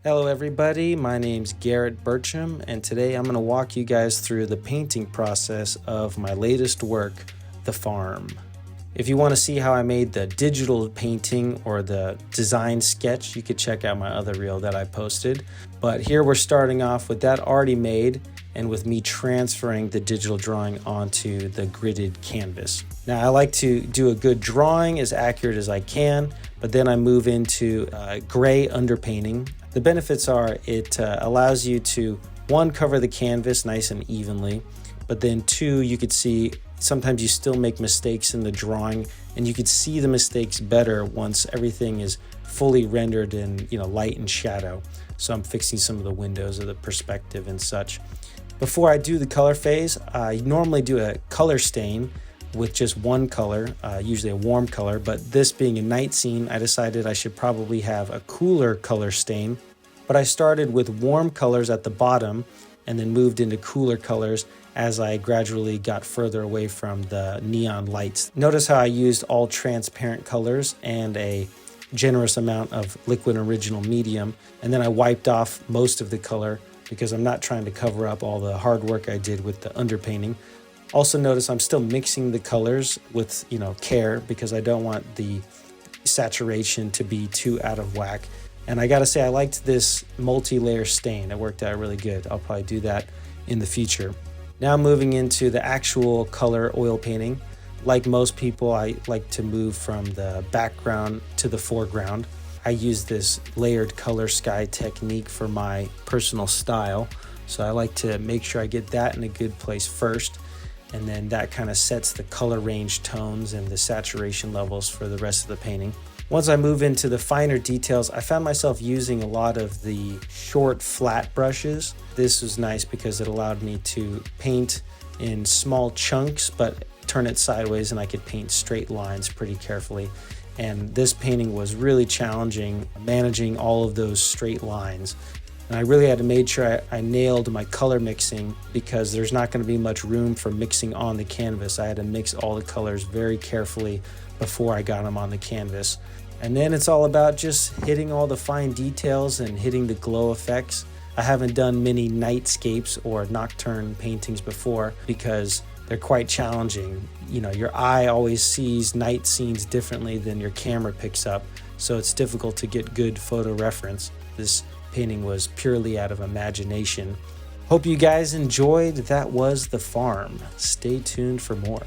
Hello everybody, my name's Garrett Bertram, and today I'm going to walk you guys through the painting process of my latest work, the Pharm. If you want to see how I made the digital painting or the design sketch, you could check out my other reel that I posted. But here we're starting off with that already made and with me transferring the digital drawing onto the gridded canvas. Now I like to do a good drawing as accurate as I can, but then I move into gray underpainting. The benefits are it allows you to, one, cover the canvas nice and evenly, but then two, you could see sometimes you still make mistakes in the drawing, and you could see the mistakes better once everything is fully rendered in light and shadow. So I'm fixing some of the windows of the perspective and such. Before I do the color phase, I normally do a color stain with just one color, usually a warm color, but this being a night scene, I decided I should probably have a cooler color stain. But I started with warm colors at the bottom and then moved into cooler colors as I gradually got further away from the neon lights. Notice how I used all transparent colors and a generous amount of liquid original medium, and then I wiped off most of the color because I'm not trying to cover up all the hard work I did with the underpainting. Also notice I'm still mixing the colors with care, because I don't want the saturation to be too out of whack. And I gotta say, I liked this multi-layer stain. It worked out really good. I'll probably do that in the future. Now moving into the actual color oil painting. Like most people, I like to move from the background to the foreground. I use this layered color sky technique for my personal style. So I like to make sure I get that in a good place first. And then that kind of sets the color range tones and the saturation levels for the rest of the painting. Once I move into the finer details, I found myself using a lot of the short flat brushes. This was nice because it allowed me to paint in small chunks, but turn it sideways and I could paint straight lines pretty carefully. And this painting was really challenging, managing all of those straight lines. And I really had to make sure I nailed my color mixing, because there's not going to be much room for mixing on the canvas. I had to mix all the colors very carefully before I got them on the canvas. And then it's all about just hitting all the fine details and hitting the glow effects. I haven't done many nightscapes or nocturne paintings before because they're quite challenging. Your eye always sees night scenes differently than your camera picks up, so it's difficult to get good photo reference. This painting was purely out of imagination. Hope you guys enjoyed. That was the Pharm. Stay tuned for more.